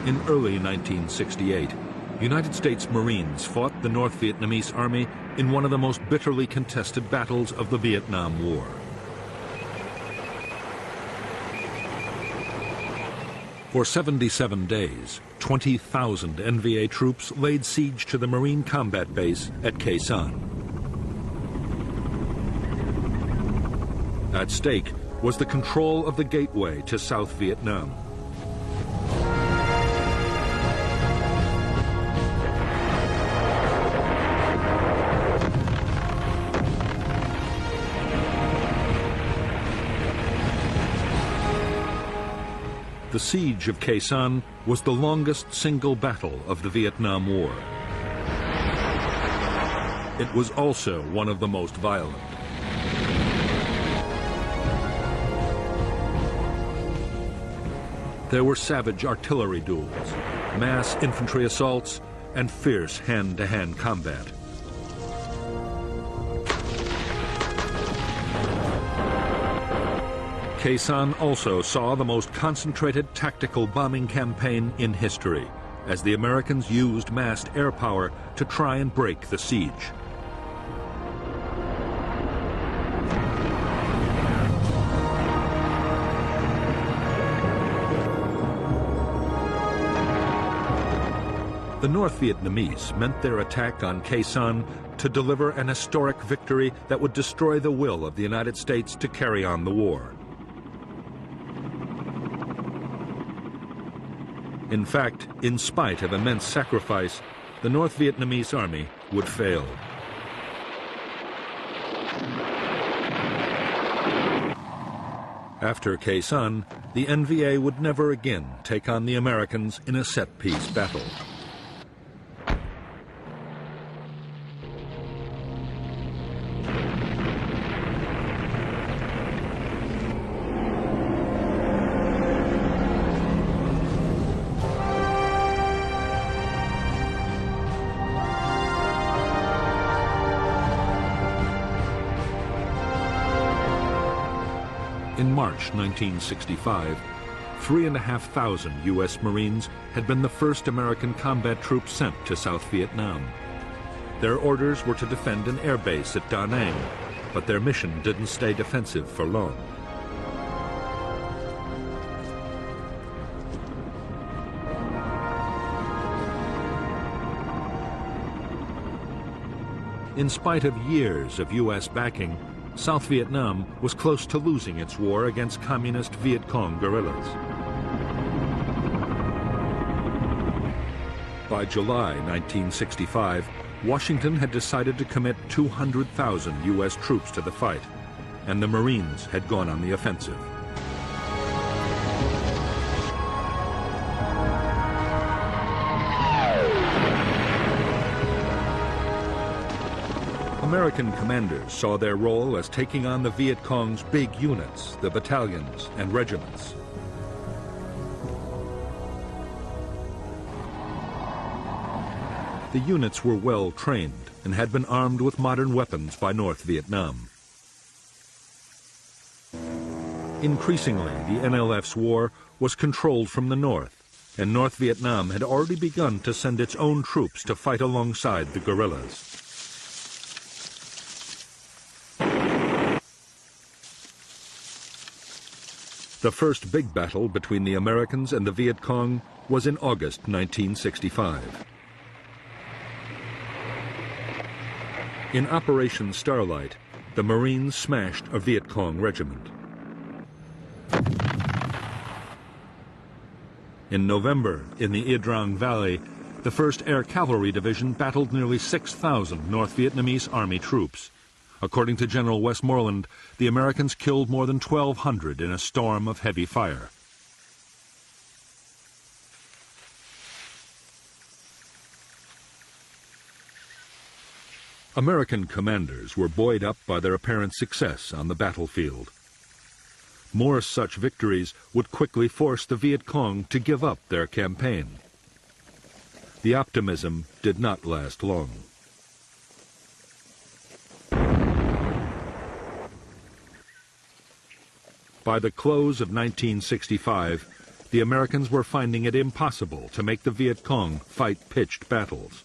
In early 1968, United States Marines fought the North Vietnamese Army in one of the most bitterly contested battles of the Vietnam War. For 77 days, 20,000 NVA troops laid siege to the Marine combat base at Khe Sanh. At stake was the control of the gateway to South Vietnam. The siege of Khe Sanh was the longest single battle of the Vietnam War. It was also one of the most violent. There were savage artillery duels, mass infantry assaults, and fierce hand-to-hand combat. Khe Sanh also saw the most concentrated tactical bombing campaign in history, as the Americans used massed air power to try and break the siege. The North Vietnamese meant their attack on Khe Sanh to deliver an historic victory that would destroy the will of the United States to carry on the war. In fact, in spite of immense sacrifice, the North Vietnamese army would fail. After Khe Sanh, the NVA would never again take on the Americans in a set-piece battle. In March 1965, 3,500 U.S. Marines had been the first American combat troops sent to South Vietnam. Their orders were to defend an air base at Da Nang, but their mission didn't stay defensive for long. In spite of years of U.S. backing, South Vietnam was close to losing its war against communist Viet Cong guerrillas. By July 1965, Washington had decided to commit 200,000 U.S. troops to the fight, and the Marines had gone on the offensive. American commanders saw their role as taking on the Viet Cong's big units, the battalions and regiments. The units were well trained and had been armed with modern weapons by North Vietnam. Increasingly, the NLF's war was controlled from the north, and North Vietnam had already begun to send its own troops to fight alongside the guerrillas. The first big battle between the Americans and the Viet Cong was in August 1965. In Operation Starlight, the Marines smashed a Viet Cong regiment. In November, in the Ia Drang Valley, the 1st Air Cavalry Division battled nearly 6,000 North Vietnamese Army troops. According to General Westmoreland, the Americans killed more than 1,200 in a storm of heavy fire. American commanders were buoyed up by their apparent success on the battlefield. More such victories would quickly force the Viet Cong to give up their campaign. The optimism did not last long. By the close of 1965, the Americans were finding it impossible to make the Viet Cong fight pitched battles.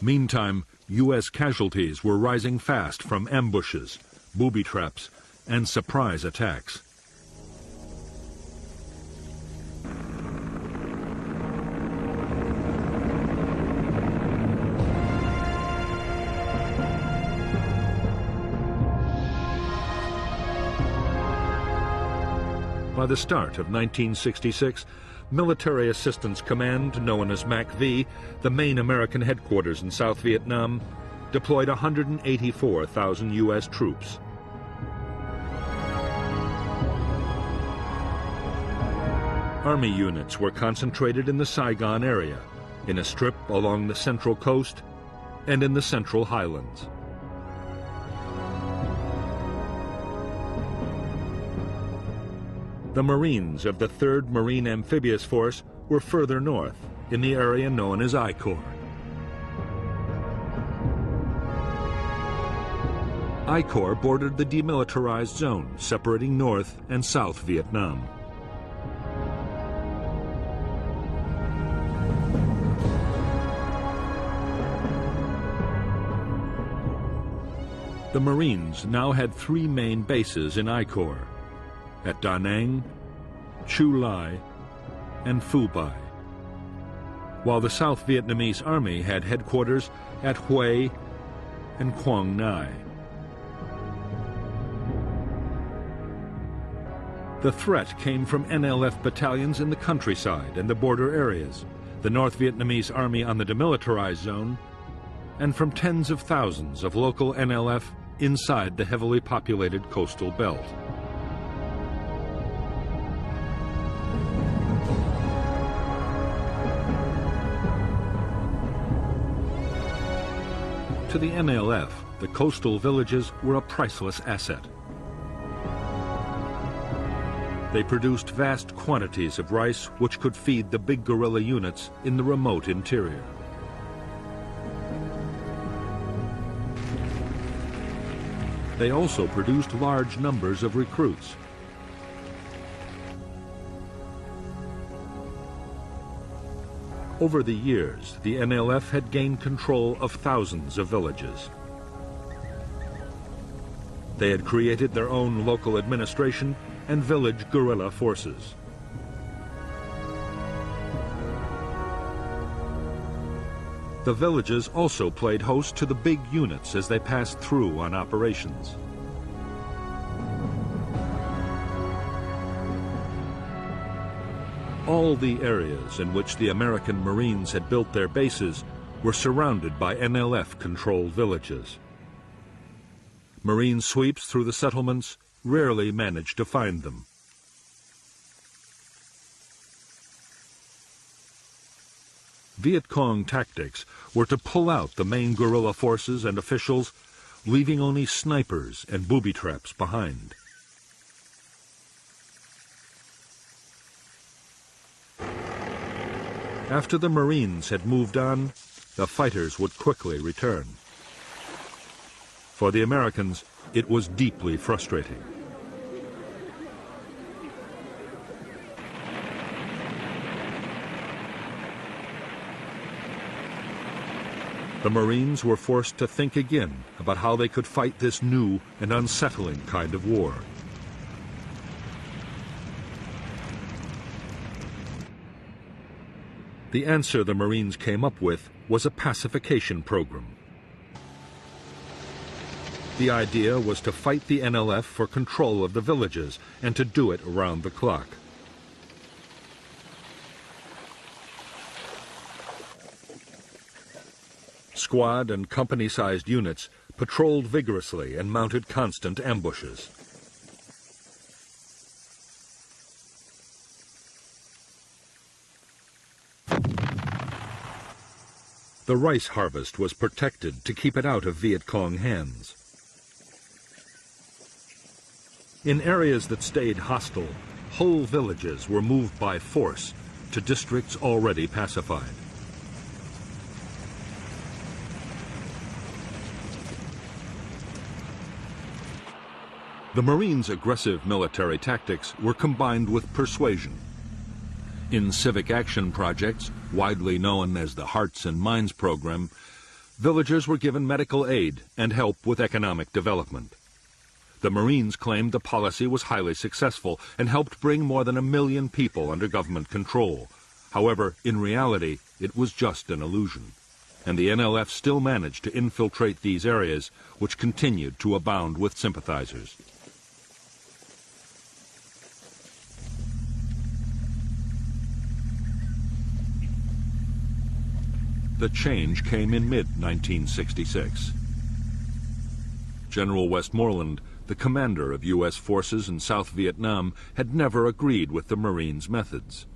Meantime, U.S. casualties were rising fast from ambushes, booby traps, and surprise attacks. By the start of 1966, Military Assistance Command, known as MACV, the main American headquarters in South Vietnam, deployed 184,000 U.S. troops. Army units were concentrated in the Saigon area, in a strip along the Central Coast, and in the Central Highlands. The Marines of the 3rd Marine Amphibious Force were further north, in the area known as I Corps. I Corps bordered the demilitarized zone, separating North and South Vietnam. The Marines now had 3 main bases in I Corps, at Da Nang, Chu Lai, and Phu Bai, while the South Vietnamese Army had headquarters at Hue and Quang Ngai. The threat came from NLF battalions in the countryside and the border areas, the North Vietnamese Army on the demilitarized zone, and from tens of thousands of local NLF inside the heavily populated coastal belt. To the NLF, the coastal villages were a priceless asset. They produced vast quantities of rice which could feed the big guerrilla units in the remote interior. They also produced large numbers of recruits. Over the years, the NLF had gained control of thousands of villages. They had created their own local administration and village guerrilla forces. The villages also played host to the big units as they passed through on operations. All the areas in which the American Marines had built their bases were surrounded by NLF-controlled villages. Marine sweeps through the settlements rarely managed to find them. Viet Cong tactics were to pull out the main guerrilla forces and officials, leaving only snipers and booby traps behind. After the Marines had moved on, the fighters would quickly return. For the Americans, it was deeply frustrating. The Marines were forced to think again about how they could fight this new and unsettling kind of war. The answer the Marines came up with was a pacification program. The idea was to fight the NLF for control of the villages and to do it around the clock. Squad and company-sized units patrolled vigorously and mounted constant ambushes. The rice harvest was protected to keep it out of Viet Cong hands. In areas that stayed hostile, whole villages were moved by force to districts already pacified. The Marines' aggressive military tactics were combined with persuasion. In civic action projects, widely known as the Hearts and Minds program, villagers were given medical aid and help with economic development. The Marines claimed the policy was highly successful and helped bring more than 1 million people under government control. However, in reality, it was just an illusion, and the NLF still managed to infiltrate these areas, which continued to abound with sympathizers. The change came in mid-1966. General Westmoreland, the commander of U.S. forces in South Vietnam, had never agreed with the Marines' methods.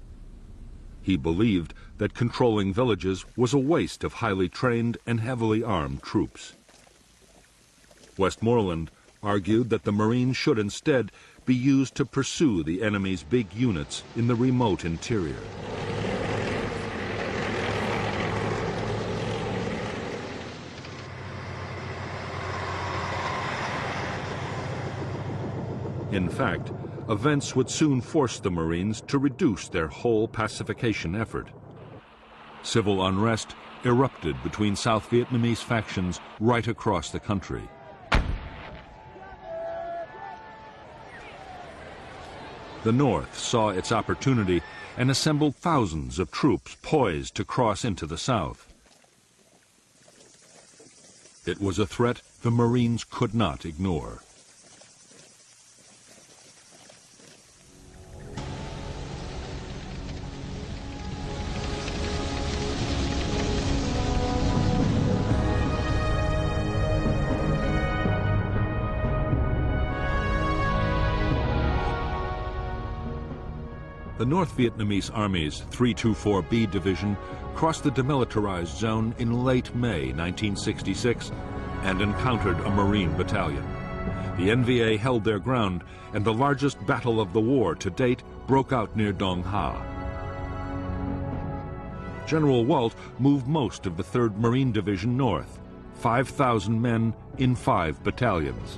He believed that controlling villages was a waste of highly trained and heavily armed troops. Westmoreland argued that the Marines should instead be used to pursue the enemy's big units in the remote interior. In fact, events would soon force the Marines to reduce their whole pacification effort. Civil unrest erupted between South Vietnamese factions right across the country. The North saw its opportunity and assembled thousands of troops poised to cross into the South. It was a threat the Marines could not ignore. The North Vietnamese Army's 324B Division crossed the demilitarized zone in late May 1966 and encountered a Marine battalion. The NVA held their ground, and the largest battle of the war to date broke out near Dong Ha. General Walt moved most of the 3rd Marine Division north, 5,000 men in 5 battalions.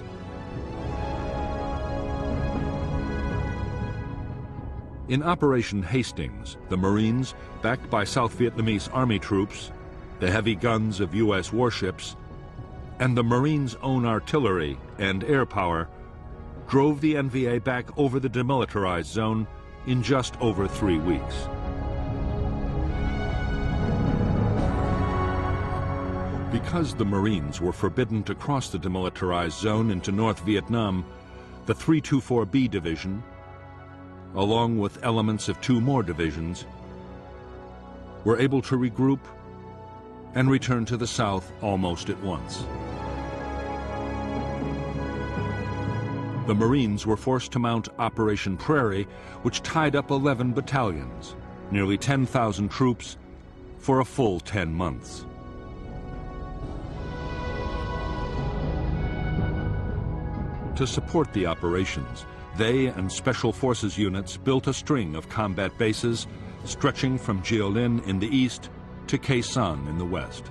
In Operation Hastings, the Marines, backed by South Vietnamese Army troops, the heavy guns of U.S. warships, and the Marines' own artillery and air power, drove the NVA back over the demilitarized zone in just over 3 weeks. Because the Marines were forbidden to cross the demilitarized zone into North Vietnam, the 324B Division, along with elements of 2 more divisions, were able to regroup and return to the south almost at once. The Marines were forced to mount Operation Prairie, which tied up 11 battalions, nearly 10,000 troops, for a full 10 months. To support the operations, they and Special Forces units built a string of combat bases stretching from Jiolin in the east to Khe Sanh in the west.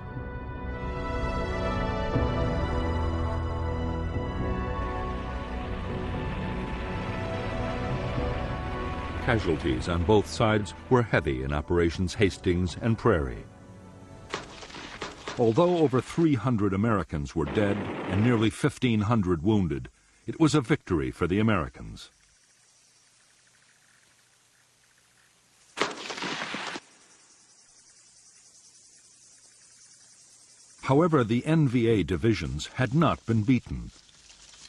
Casualties on both sides were heavy in Operations Hastings and Prairie. Although over 300 Americans were dead and nearly 1,500 wounded, it was a victory for the Americans. However, the NVA divisions had not been beaten.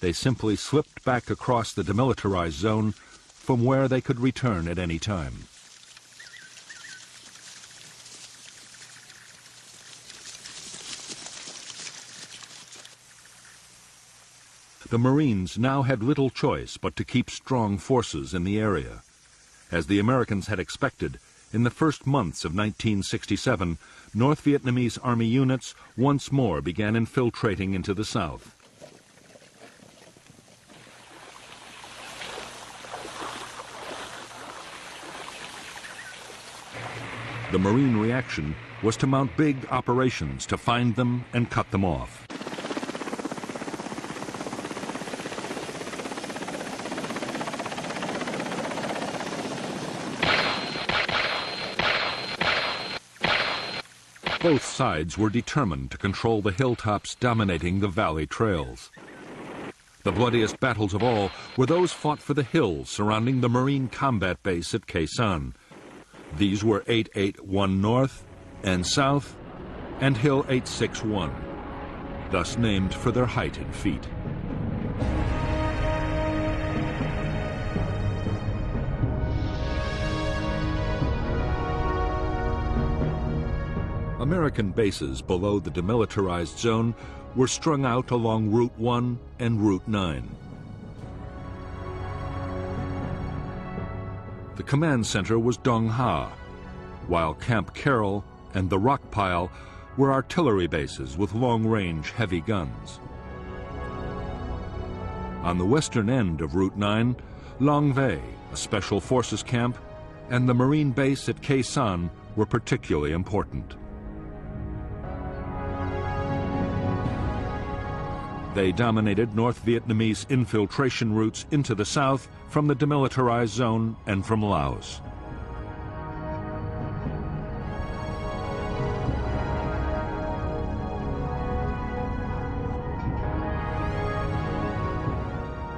They simply slipped back across the demilitarized zone from where they could return at any time. The Marines now had little choice but to keep strong forces in the area. As the Americans had expected, in the first months of 1967, North Vietnamese Army units once more began infiltrating into the south. The Marine reaction was to mount big operations to find them and cut them off. Both sides were determined to control the hilltops dominating the valley trails. The bloodiest battles of all were those fought for the hills surrounding the Marine combat base at Khe Sanh. These were 881 North and South and Hill 861, thus named for their height in feet. American bases below the demilitarized zone were strung out along Route 1 and Route 9. The command center was Dong Ha, while Camp Carroll and the Rock Pile were artillery bases with long-range heavy guns. On the western end of Route 9, Long Vei, a special forces camp, and the Marine base at Khe Sanh were particularly important. They dominated North Vietnamese infiltration routes into the south from the demilitarized zone and from Laos.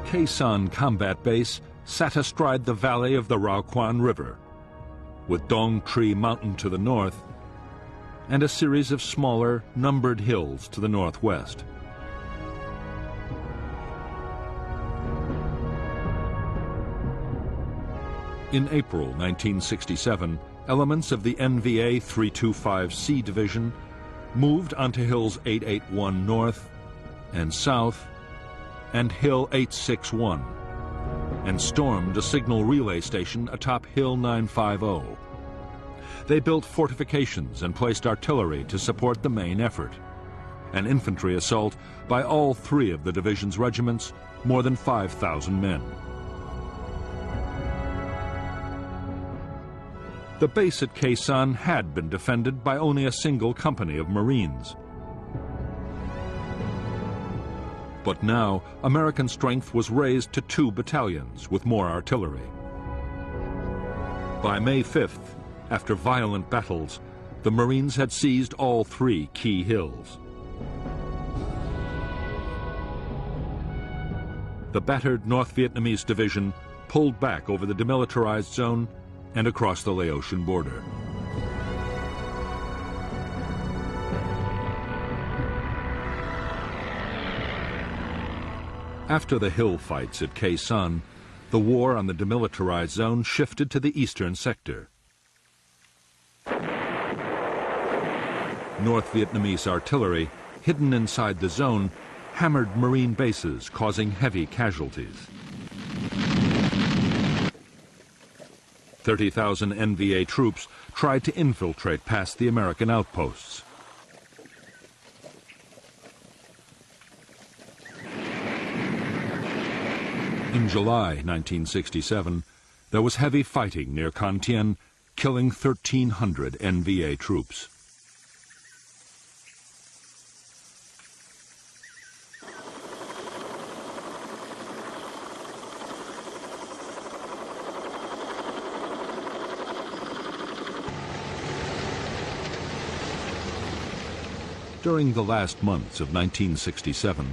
Khe Sanh Combat Base sat astride the valley of the Rao Quan River, with Dong Tri Mountain to the north and a series of smaller, numbered hills to the northwest. In April 1967, elements of the NVA 325C Division moved onto Hills 881 North and South and Hill 861 and stormed a signal relay station atop Hill 950. They built fortifications and placed artillery to support the main effort. An infantry assault by all three of the division's regiments, more than 5,000 men. The base at Khe Sanh had been defended by only a single company of Marines. But now, American strength was raised to 2 battalions with more artillery. By May 5th, after violent battles, the Marines had seized all 3 key hills. The battered North Vietnamese division pulled back over the demilitarized zone and across the Laotian border. After the hill fights at Khe Sanh, the war on the demilitarized zone shifted to the eastern sector. North Vietnamese artillery, hidden inside the zone, hammered Marine bases, causing heavy casualties. 30,000 NVA troops tried to infiltrate past the American outposts. In July 1967, there was heavy fighting near Con Thien, killing 1,300 NVA troops. During the last months of 1967,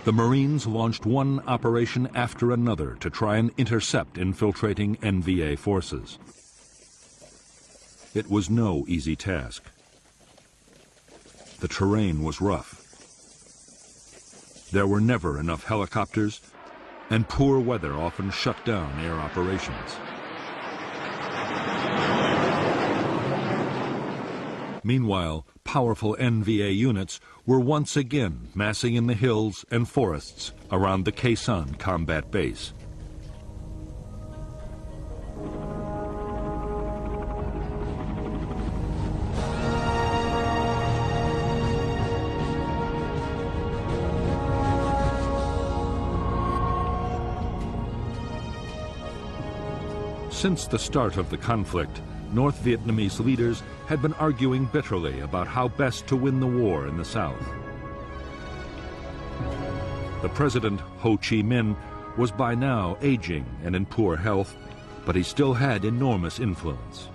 the Marines launched one operation after another to try and intercept infiltrating NVA forces. It was no easy task. The terrain was rough. There were never enough helicopters, and poor weather often shut down air operations. Meanwhile, powerful NVA units were once again massing in the hills and forests around the Khe Sanh combat base. Since the start of the conflict, North Vietnamese leaders had been arguing bitterly about how best to win the war in the south. The president, Ho Chi Minh, was by now aging and in poor health, but he still had enormous influence.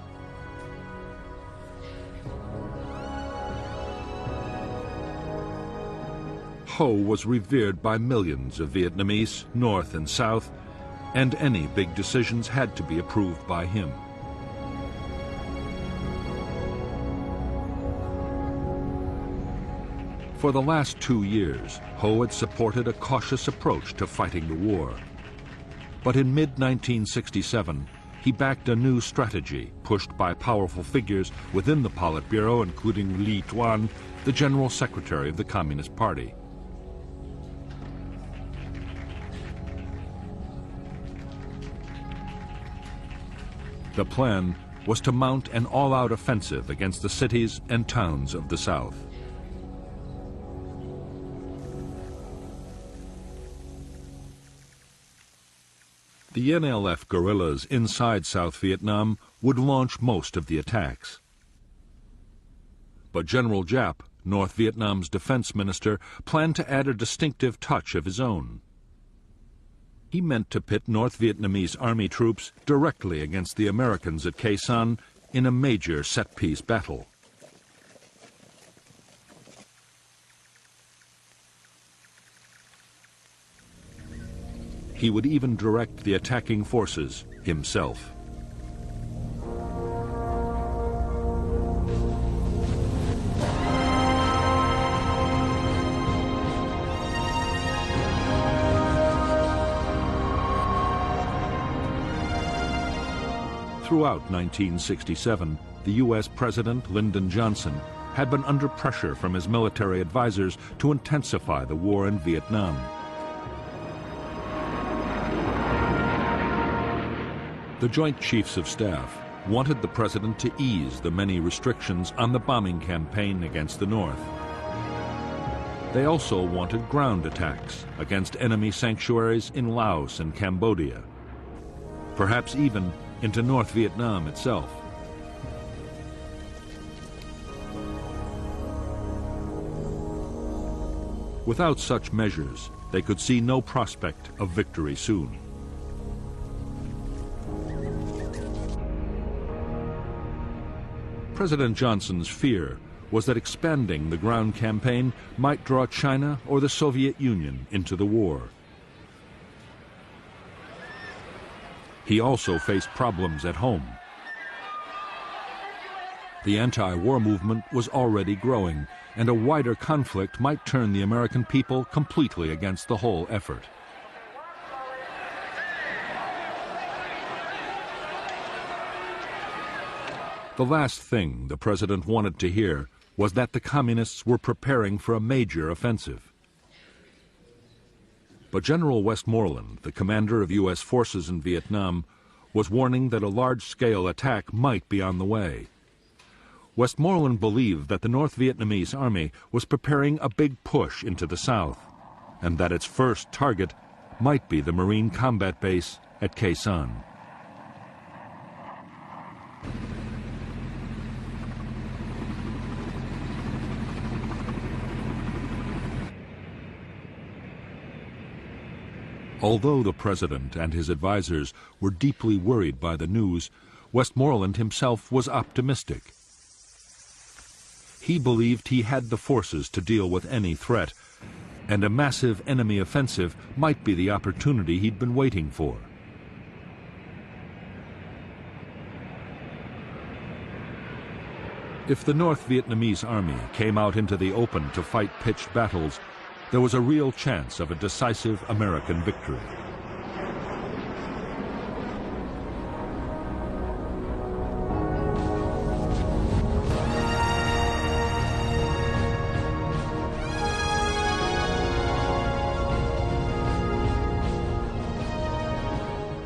Ho was revered by millions of Vietnamese, North and South, and any big decisions had to be approved by him. For the last 2 years, Ho had supported a cautious approach to fighting the war. But in mid-1967, he backed a new strategy pushed by powerful figures within the Politburo, including Li Tuan, the General Secretary of the Communist Party. The plan was to mount an all-out offensive against the cities and towns of the South. The NLF guerrillas inside South Vietnam would launch most of the attacks. But General Giap, North Vietnam's defense minister, planned to add a distinctive touch of his own. He meant to pit North Vietnamese army troops directly against the Americans at Khe Sanh in a major set-piece battle. He would even direct the attacking forces himself. Throughout 1967, the U.S. President Lyndon Johnson had been under pressure from his military advisors to intensify the war in Vietnam. The Joint Chiefs of Staff wanted the president to ease the many restrictions on the bombing campaign against the North. They also wanted ground attacks against enemy sanctuaries in Laos and Cambodia, perhaps even into North Vietnam itself. Without such measures, they could see no prospect of victory soon. President Johnson's fear was that expanding the ground campaign might draw China or the Soviet Union into the war. He also faced problems at home. The anti-war movement was already growing, and a wider conflict might turn the American people completely against the whole effort. The last thing the president wanted to hear was that the communists were preparing for a major offensive. But General Westmoreland, the commander of U.S. forces in Vietnam, was warning that a large-scale attack might be on the way. Westmoreland believed that the North Vietnamese army was preparing a big push into the South, and that its first target might be the Marine combat base at Khe Sanh. Although the president and his advisors were deeply worried by the news, Westmoreland himself was optimistic. He believed he had the forces to deal with any threat, and a massive enemy offensive might be the opportunity he'd been waiting for. If the North Vietnamese army came out into the open to fight pitched battles, there was a real chance of a decisive American victory.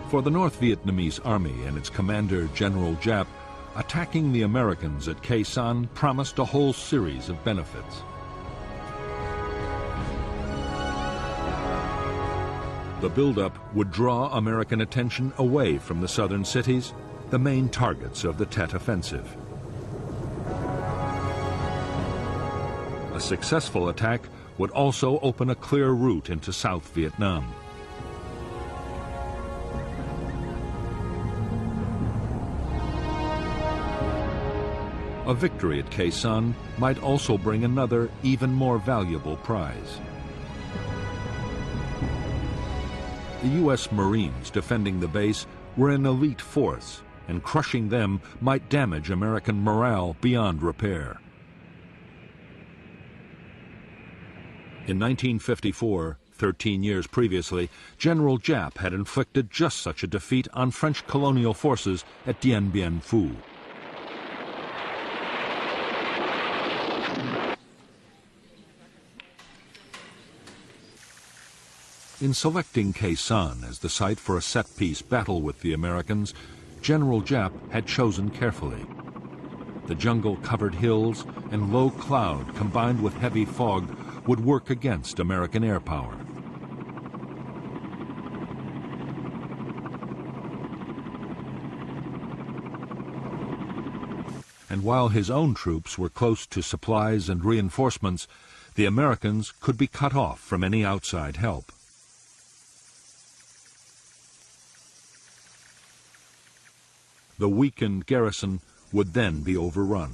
For the North Vietnamese army and its commander, General Giap, attacking the Americans at Khe Sanh promised a whole series of benefits. The buildup would draw American attention away from the southern cities, the main targets of the Tet Offensive. A successful attack would also open a clear route into South Vietnam. A victory at Khe Sanh might also bring another, even more valuable prize: The U.S. Marines defending the base were an elite force, and crushing them might damage American morale beyond repair. In 1954, 13 years previously, General Giap had inflicted just such a defeat on French colonial forces at Dien Bien Phu. In selecting Khe Sanh as the site for a set-piece battle with the Americans, General Giap had chosen carefully. The jungle-covered hills and low cloud combined with heavy fog would work against American air power. And while his own troops were close to supplies and reinforcements, the Americans could be cut off from any outside help. The weakened garrison would then be overrun.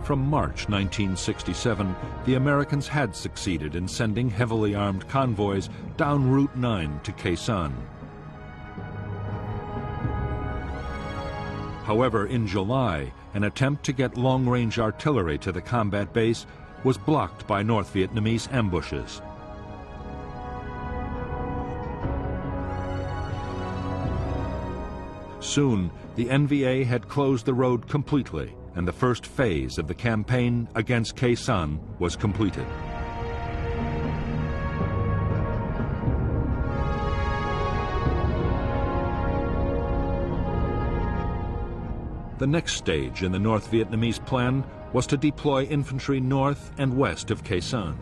From March 1967, the Americans had succeeded in sending heavily armed convoys down Route 9 to Khe Sanh. However, in July, an attempt to get long-range artillery to the combat base was blocked by North Vietnamese ambushes. Soon, the NVA had closed the road completely, and the first phase of the campaign against Khe Sanh was completed. The next stage in the North Vietnamese plan was to deploy infantry north and west of Khe Sanh.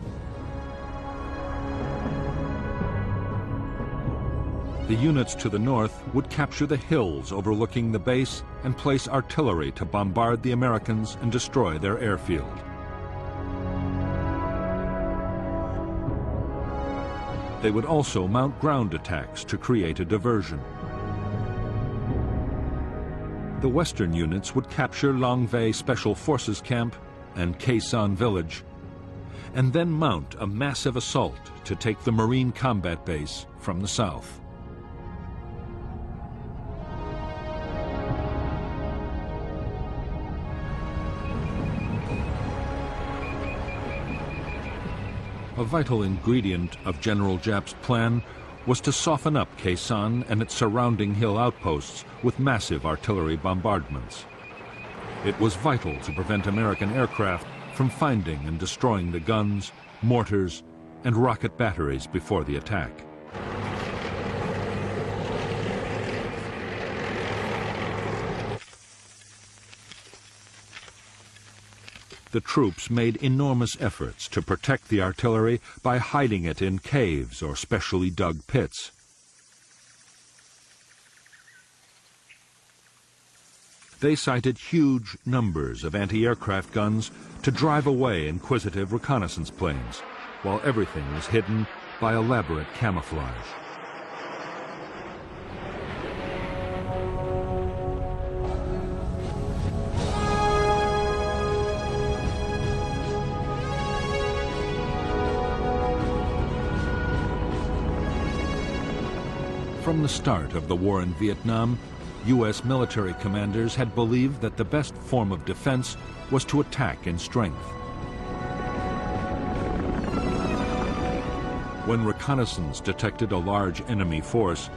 The units to the north would capture the hills overlooking the base and place artillery to bombard the Americans and destroy their airfield. They would also mount ground attacks to create a diversion. The western units would capture Long Vei Special Forces Camp and Khe Sanh Village, and then mount a massive assault to take the Marine combat base from the south. A vital ingredient of General Giap's plan was to soften up Khe Sanh and its surrounding hill outposts with massive artillery bombardments. It was vital to prevent American aircraft from finding and destroying the guns, mortars, and rocket batteries before the attack. The troops made enormous efforts to protect the artillery by hiding it in caves or specially dug pits. They sighted huge numbers of anti-aircraft guns to drive away inquisitive reconnaissance planes, while everything was hidden by elaborate camouflage. From the start of the war in Vietnam, U.S. military commanders had believed that the best form of defense was to attack in strength. When reconnaissance detected a large enemy force,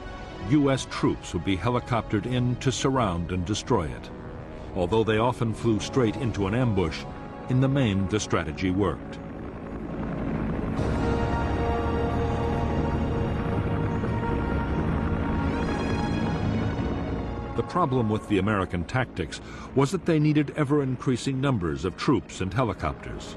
U.S. troops would be helicoptered in to surround and destroy it. Although they often flew straight into an ambush, in the main the strategy worked. The problem with the American tactics was that they needed ever-increasing numbers of troops and helicopters.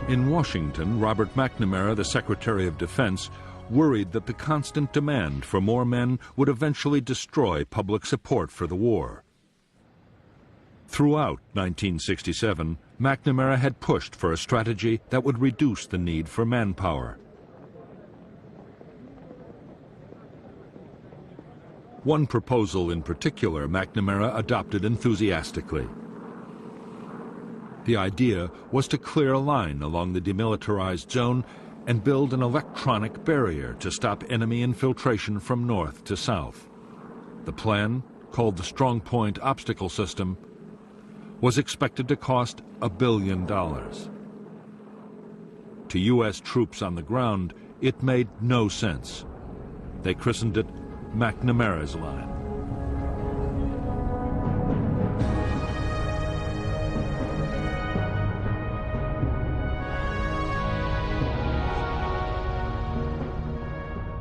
In Washington, Robert McNamara, the Secretary of Defense, worried that the constant demand for more men would eventually destroy public support for the war. Throughout 1967, McNamara had pushed for a strategy that would reduce the need for manpower. One proposal in particular McNamara adopted enthusiastically. The idea was to clear a line along the demilitarized zone and build an electronic barrier to stop enemy infiltration from north to south. The plan, called the Strong Point Obstacle System, was expected to cost $1 billion. To U.S. troops on the ground, it made no sense. They christened it McNamara's Line.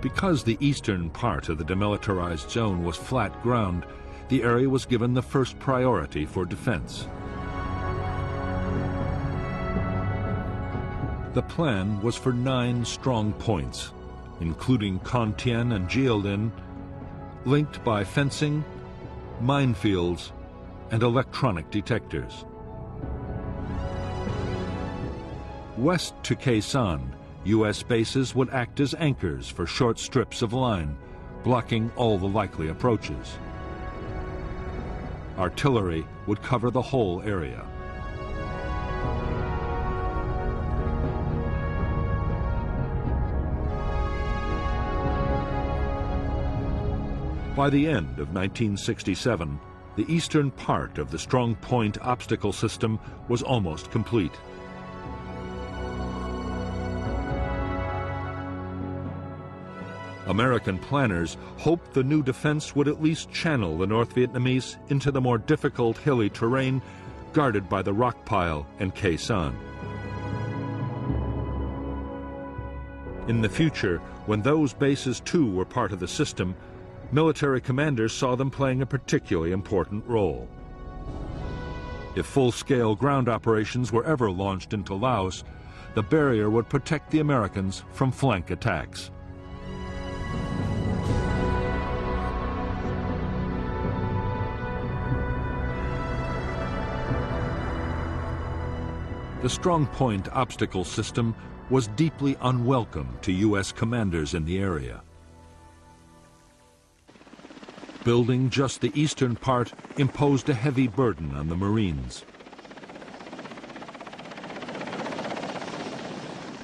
Because the eastern part of the demilitarized zone was flat ground, the area was given the first priority for defense. The plan was for 9 strong points, including Con-Tien and Jiaolin, linked by fencing, minefields, and electronic detectors. West to Quezon, U.S. bases would act as anchors for short strips of line, blocking all the likely approaches. Artillery would cover the whole area. By the end of 1967, the eastern part of the Strong Point Obstacle System was almost complete. American planners hoped the new defense would at least channel the North Vietnamese into the more difficult hilly terrain guarded by the rock pile and Quezon. In the future, when those bases too were part of the system, military commanders saw them playing a particularly important role. If full-scale ground operations were ever launched into Laos, the barrier would protect the Americans from flank attacks. The Strong Point Obstacle System was deeply unwelcome to U.S. commanders in the area. Building just the eastern part imposed a heavy burden on the Marines.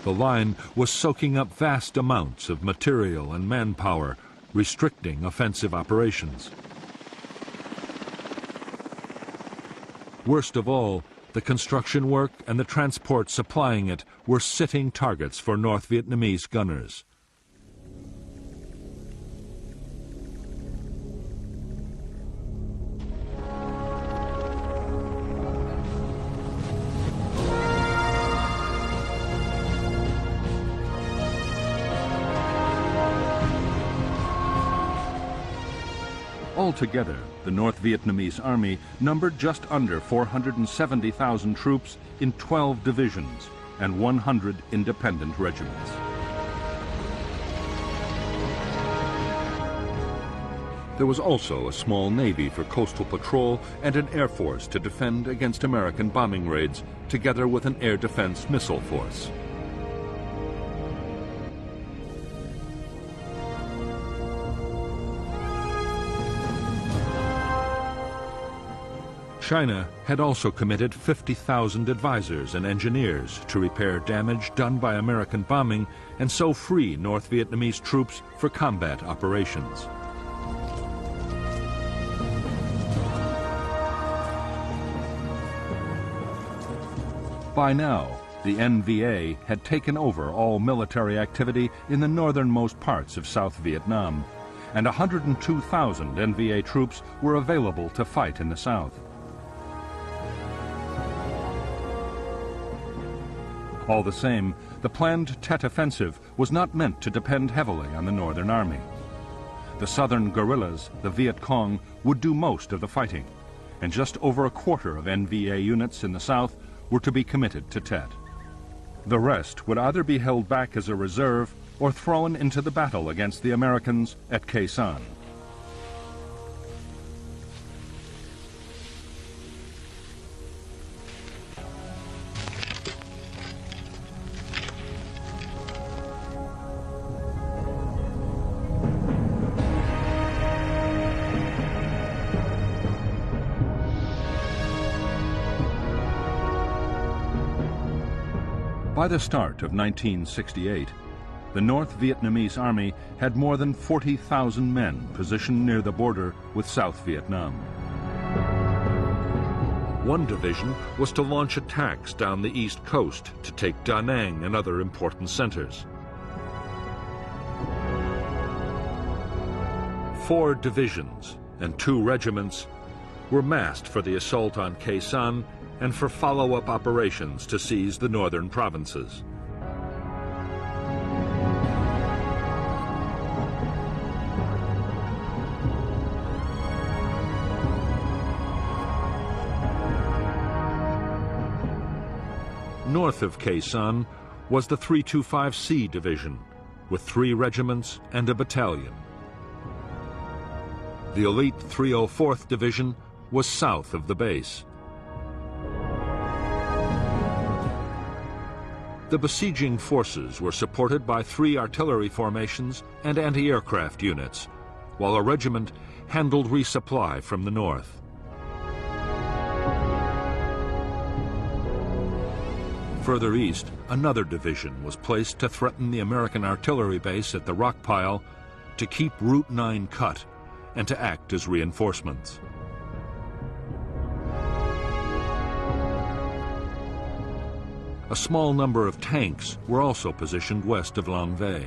The line was soaking up vast amounts of material and manpower, restricting offensive operations. Worst of all, the construction work and the transport supplying it were sitting targets for North Vietnamese gunners. Altogether, the North Vietnamese army numbered just under 470,000 troops in 12 divisions and 100 independent regiments. There was also a small navy for coastal patrol and an air force to defend against American bombing raids, together with an air defense missile force. China had also committed 50,000 advisors and engineers to repair damage done by American bombing and so free North Vietnamese troops for combat operations. By now, the NVA had taken over all military activity in the northernmost parts of South Vietnam, and 102,000 NVA troops were available to fight in the south. All the same, the planned Tet Offensive was not meant to depend heavily on the Northern Army. The southern guerrillas, the Viet Cong, would do most of the fighting, and just over a quarter of NVA units in the south were to be committed to Tet. The rest would either be held back as a reserve or thrown into the battle against the Americans at Quezon. By the start of 1968, the North Vietnamese Army had more than 40,000 men positioned near the border with South Vietnam. One division was to launch attacks down the east coast to take Da Nang and other important centers. 4 divisions and 2 regiments were massed for the assault on Khe Sanh and for follow-up operations to seize the northern provinces. North of Khe Sanh was the 325C Division, with 3 regiments and a battalion. The elite 304th Division was south of the base. The besieging forces were supported by 3 artillery formations and anti-aircraft units, while a regiment handled resupply from the north. Further east, another division was placed to threaten the American artillery base at the rock pile, to keep Route 9 cut, and to act as reinforcements. A small number of tanks were also positioned west of Lang Vây.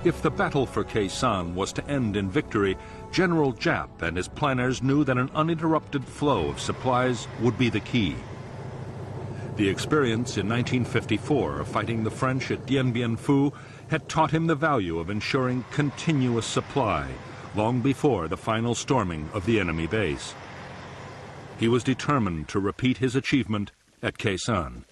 If the battle for Khe Sanh was to end in victory, General Giap and his planners knew that an uninterrupted flow of supplies would be the key. The experience in 1954 of fighting the French at Dien Bien Phu had taught him the value of ensuring continuous supply long before the final storming of the enemy base. He was determined to repeat his achievement at Khe Sanh.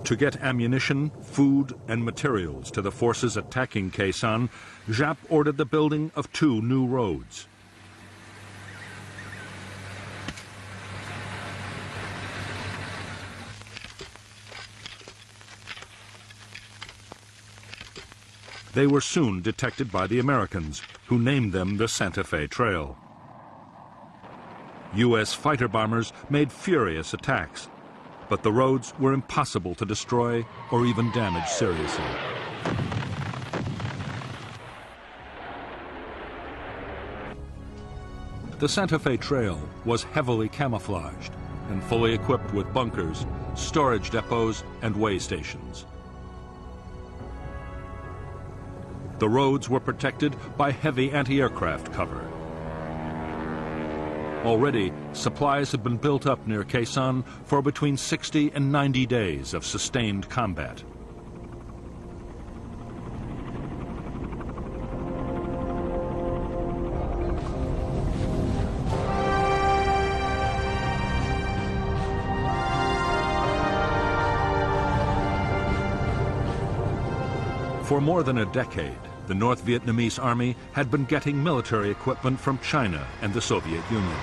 To get ammunition, food, and materials to the forces attacking Khe Sanh, Giap ordered the building of 2 new roads. They were soon detected by the Americans, who named them the Santa Fe Trail. U.S. fighter bombers made furious attacks, but the roads were impossible to destroy or even damage seriously. The Santa Fe Trail was heavily camouflaged and fully equipped with bunkers, storage depots, and way stations. The roads were protected by heavy anti-aircraft cover. Already, supplies had been built up near Khe Sanh for between 60 and 90 days of sustained combat. For more than a decade, the North Vietnamese Army had been getting military equipment from China and the Soviet Union.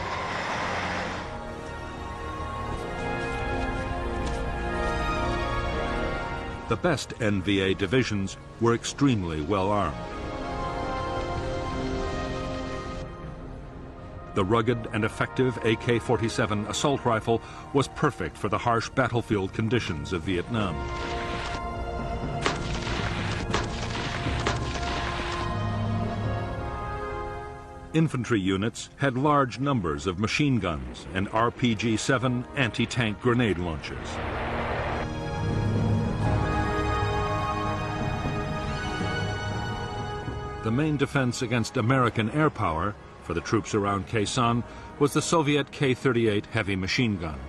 The best NVA divisions were extremely well armed. The rugged and effective AK-47 assault rifle was perfect for the harsh battlefield conditions of Vietnam. Infantry units had large numbers of machine guns and RPG-7 anti-tank grenade launchers. The main defense against American air power for the troops around Khe Sanh was the Soviet K-38 heavy machine gun.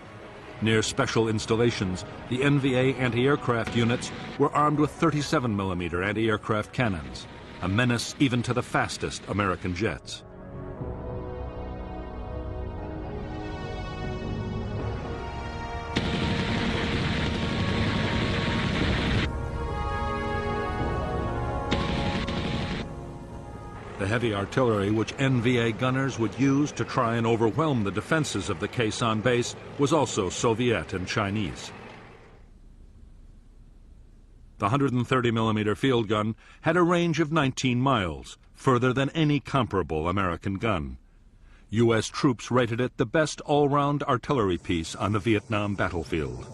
Near special installations, the NVA anti-aircraft units were armed with 37mm anti-aircraft cannons, a menace even to the fastest American jets. The heavy artillery which NVA gunners would use to try and overwhelm the defenses of the Khe Sanh base was also Soviet and Chinese. The 130mm field gun had a range of 19 miles, further than any comparable American gun. U.S. troops rated it the best all-round artillery piece on the Vietnam battlefield.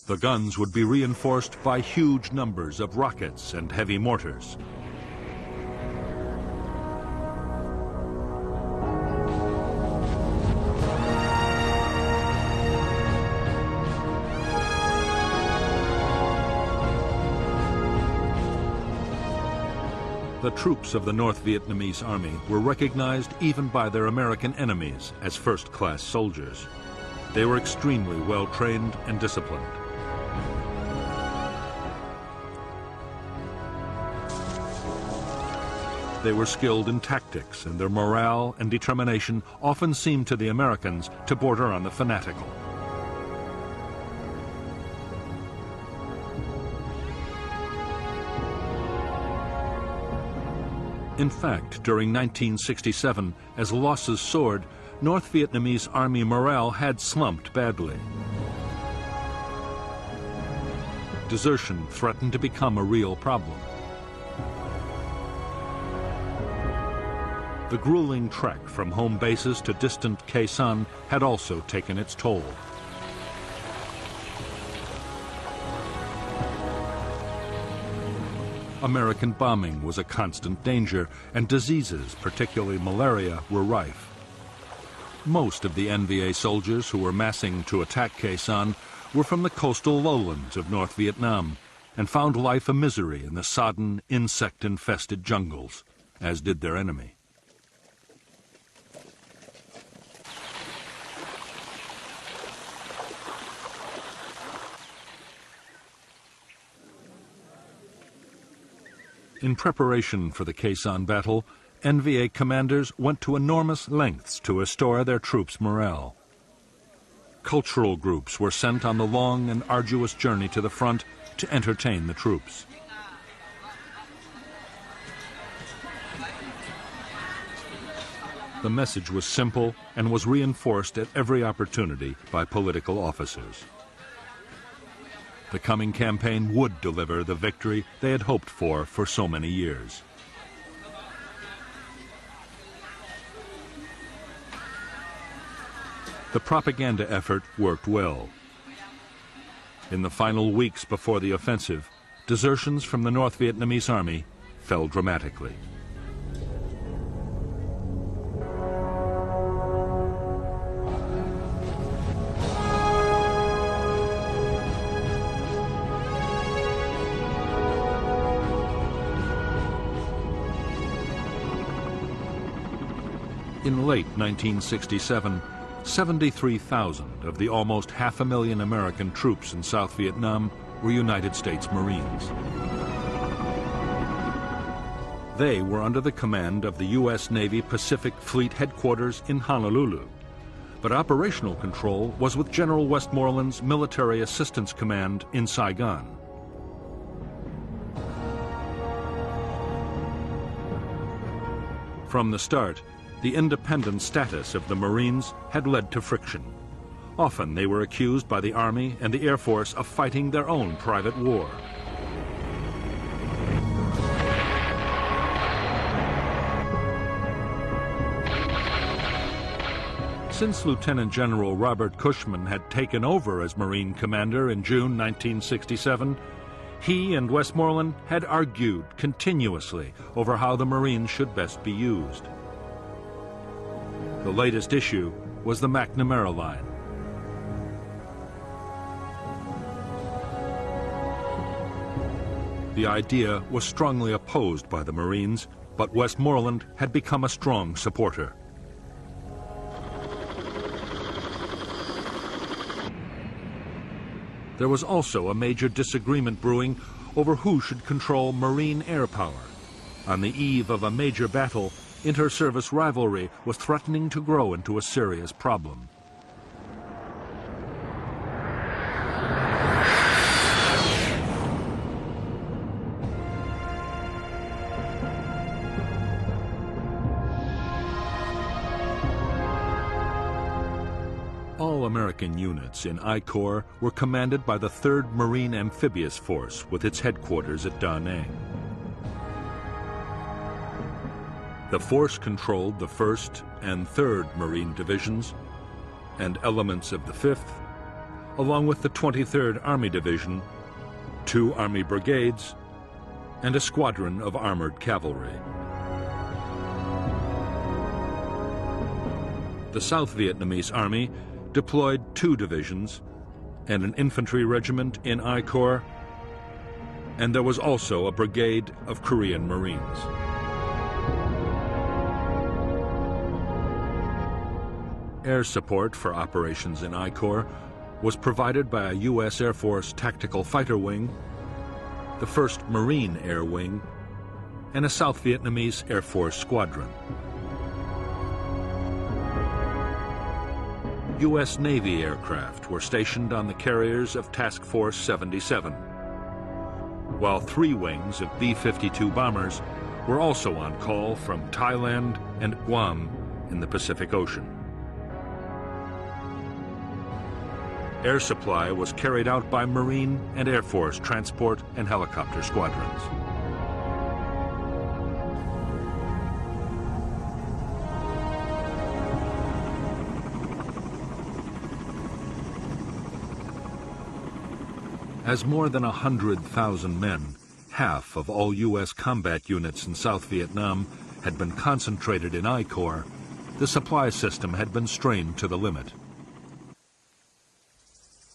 The guns would be reinforced by huge numbers of rockets and heavy mortars. The troops of the North Vietnamese Army were recognized even by their American enemies as first-class soldiers. They were extremely well-trained and disciplined. They were skilled in tactics, and their morale and determination often seemed to the Americans to border on the fanatical. In fact, during 1967, as losses soared, North Vietnamese Army morale had slumped badly. Desertion threatened to become a real problem. The grueling trek from home bases to distant Khe Sanh had also taken its toll. American bombing was a constant danger, and diseases, particularly malaria, were rife. Most of the NVA soldiers who were massing to attack Khe Sanh were from the coastal lowlands of North Vietnam and found life a misery in the sodden, insect-infested jungles, as did their enemy. In preparation for the Khe Sanh battle, NVA commanders went to enormous lengths to restore their troops' morale. Cultural groups were sent on the long and arduous journey to the front to entertain the troops. The message was simple and was reinforced at every opportunity by political officers. The coming campaign would deliver the victory they had hoped for so many years. The propaganda effort worked well. In the final weeks before the offensive, desertions from the North Vietnamese Army fell dramatically. In late 1967, 73,000 of the almost 500,000 American troops in South Vietnam were United States Marines. They were under the command of the U.S. Navy Pacific Fleet Headquarters in Honolulu, but operational control was with General Westmoreland's Military Assistance Command in Saigon. From the start, the independent status of the Marines had led to friction. Often they were accused by the Army and the Air Force of fighting their own private war. Since Lieutenant General Robert Cushman had taken over as Marine commander in June 1967, he and Westmoreland had argued continuously over how the Marines should best be used. The latest issue was the McNamara Line. The idea was strongly opposed by the Marines, but Westmoreland had become a strong supporter. There was also a major disagreement brewing over who should control Marine air power. On the eve of a major battle, inter-service rivalry was threatening to grow into a serious problem. All American units in I Corps were commanded by the 3rd Marine Amphibious Force with its headquarters at Da Nang. The force controlled the 1st and 3rd Marine Divisions and elements of the 5th, along with the 23rd Army Division, 2 Army brigades, and a squadron of armored cavalry. The South Vietnamese Army deployed 2 divisions and an infantry regiment in I Corps, and there was also a brigade of Korean Marines. Air support for operations in I Corps was provided by a U.S. Air Force Tactical Fighter Wing, the 1st Marine Air Wing, and a South Vietnamese Air Force Squadron. U.S. Navy aircraft were stationed on the carriers of Task Force 77, while 3 wings of B-52 bombers were also on call from Thailand and Guam in the Pacific Ocean. Air supply was carried out by Marine and Air Force transport and helicopter squadrons. As more than 100,000 men, half of all U.S. combat units in South Vietnam, had been concentrated in I Corps, the supply system had been strained to the limit.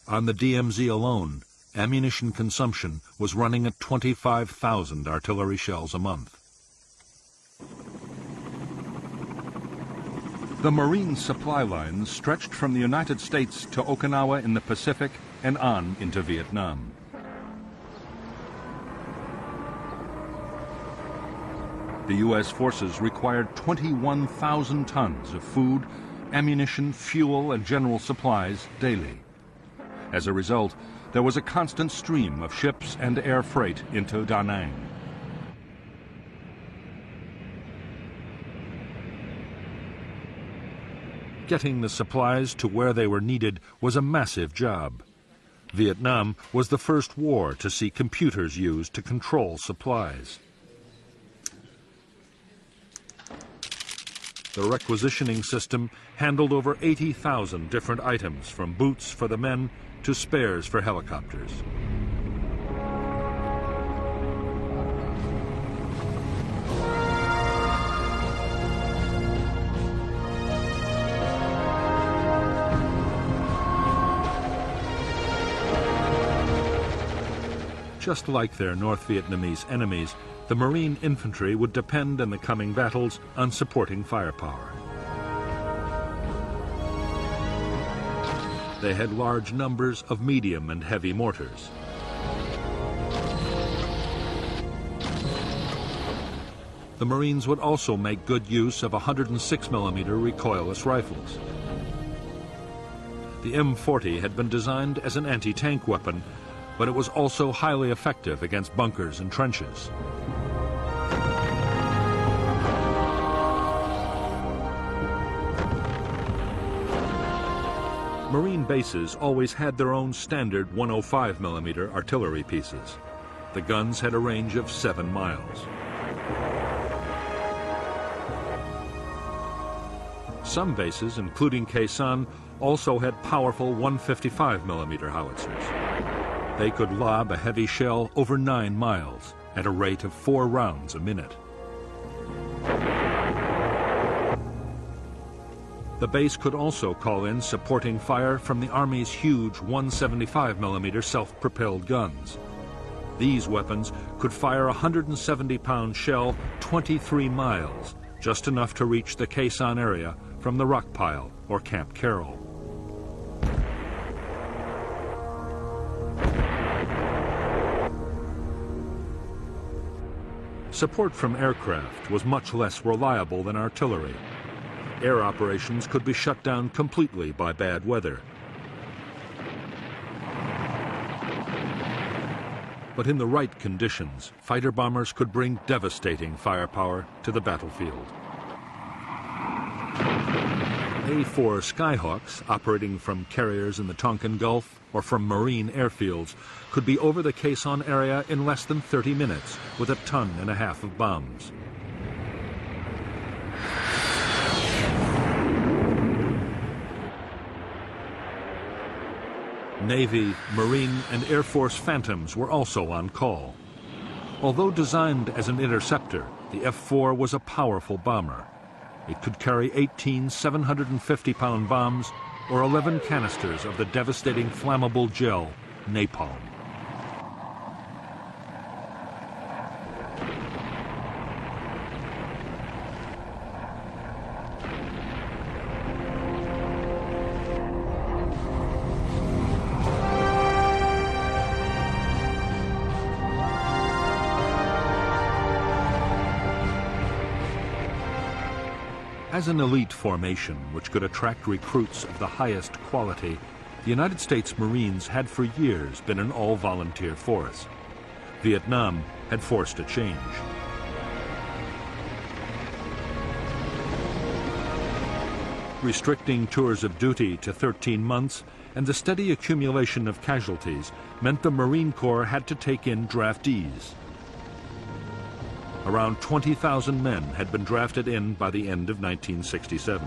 On the DMZ alone, ammunition consumption was running at 25,000 artillery shells a month. The Marine supply lines stretched from the United States to Okinawa in the Pacific and on into Vietnam. The U.S. forces required 21,000 tons of food, ammunition, fuel, and general supplies daily. As a result, there was a constant stream of ships and air freight into Da Nang. Getting the supplies to where they were needed was a massive job. Vietnam was the first war to see computers used to control supplies. The requisitioning system handled over 80,000 different items, from boots for the men to spares for helicopters. Just like their North Vietnamese enemies, the Marine infantry would depend in the coming battles on supporting firepower. They had large numbers of medium and heavy mortars. The Marines would also make good use of 106mm recoilless rifles. The M40 had been designed as an anti-tank weapon, but it was also highly effective against bunkers and trenches. Marine bases always had their own standard 105mm artillery pieces. The guns had a range of 7 miles. Some bases, including Khe Sanh, also had powerful 155mm howitzers. They could lob a heavy shell over 9 miles at a rate of 4 rounds a minute. The base could also call in supporting fire from the Army's huge 175mm self-propelled guns. These weapons could fire a 170-pound shell 23 miles, just enough to reach the Khe Sanh area from the rock pile or Camp Carroll. Support from aircraft was much less reliable than artillery. Air operations could be shut down completely by bad weather. But in the right conditions, fighter bombers could bring devastating firepower to the battlefield. A-4 Skyhawks, operating from carriers in the Tonkin Gulf or from marine airfields, could be over the Khe Sanh area in less than 30 minutes with 1.5 tons of bombs. Navy, Marine, and Air Force Phantoms were also on call. Although designed as an interceptor, the F-4 was a powerful bomber. It could carry 18 750-pound bombs or 11 canisters of the devastating flammable gel, napalm. As an elite formation which could attract recruits of the highest quality, the United States Marines had for years been an all-volunteer force. Vietnam had forced a change. Restricting tours of duty to 13 months and the steady accumulation of casualties meant the Marine Corps had to take in draftees. Around 20,000 men had been drafted in by the end of 1967.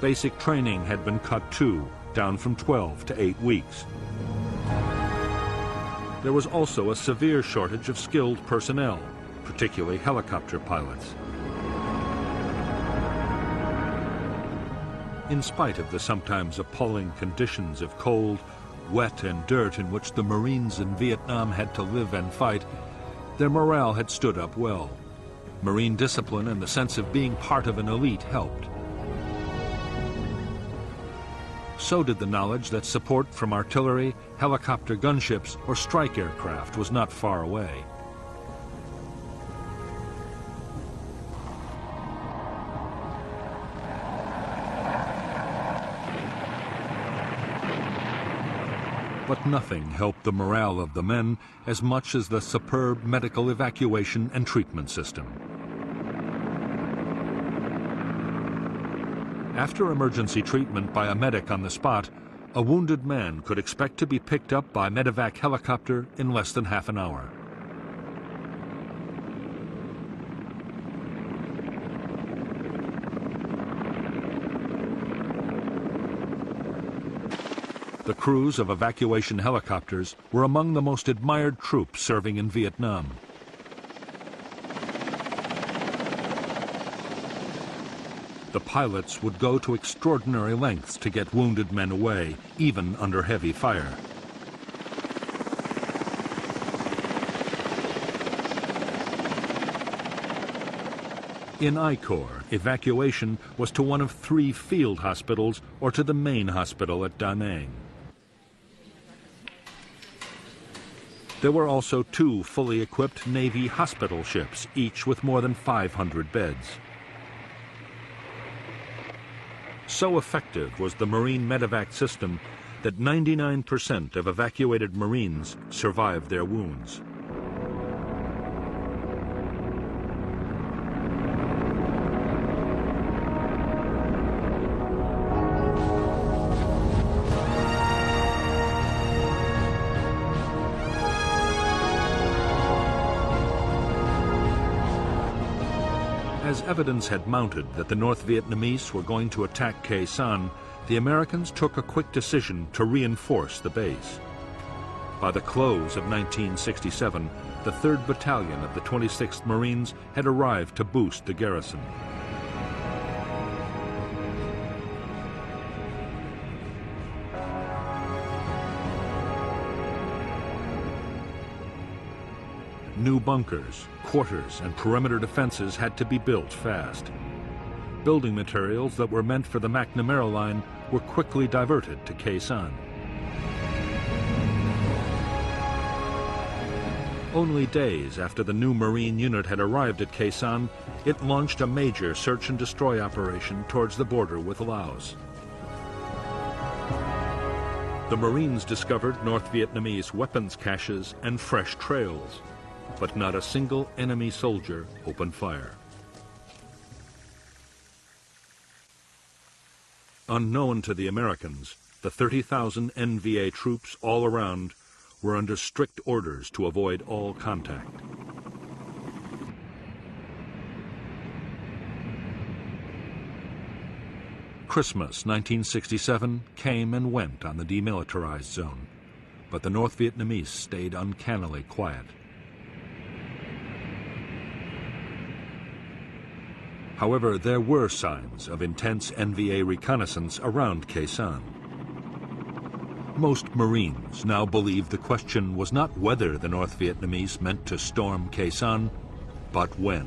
Basic training had been cut too, down from 12 to 8 weeks. There was also a severe shortage of skilled personnel, particularly helicopter pilots. In spite of the sometimes appalling conditions of cold, wet and dirt in which the Marines in Vietnam had to live and fight, their morale had stood up well. Marine discipline and the sense of being part of an elite helped. So did the knowledge that support from artillery, helicopter gunships, or strike aircraft was not far away. But nothing helped the morale of the men as much as the superb medical evacuation and treatment system. After emergency treatment by a medic on the spot, a wounded man could expect to be picked up by medevac helicopter in less than half an hour. The crews of evacuation helicopters were among the most admired troops serving in Vietnam. The pilots would go to extraordinary lengths to get wounded men away, even under heavy fire. In I Corps, evacuation was to one of 3 field hospitals or to the main hospital at Da Nang. There were also 2 fully equipped Navy hospital ships, each with more than 500 beds. So effective was the Marine medevac system that 99% of evacuated Marines survived their wounds. As evidence had mounted that the North Vietnamese were going to attack Khe Sanh, the Americans took a quick decision to reinforce the base. By the close of 1967, the 3rd Battalion of the 26th Marines had arrived to boost the garrison. New bunkers, quarters, and perimeter defenses had to be built fast. Building materials that were meant for the McNamara Line were quickly diverted to Khe Sanh. Only days after the new Marine unit had arrived at Khe Sanh, it launched a major search and destroy operation towards the border with Laos. The Marines discovered North Vietnamese weapons caches and fresh trails. but not a single enemy soldier opened fire. Unknown to the Americans, the 30,000 NVA troops all around were under strict orders to avoid all contact. Christmas 1967 came and went on the demilitarized zone, but the North Vietnamese stayed uncannily quiet. However, there were signs of intense NVA reconnaissance around Khe Sanh. Most Marines now believed the question was not whether the North Vietnamese meant to storm Khe Sanh, but when.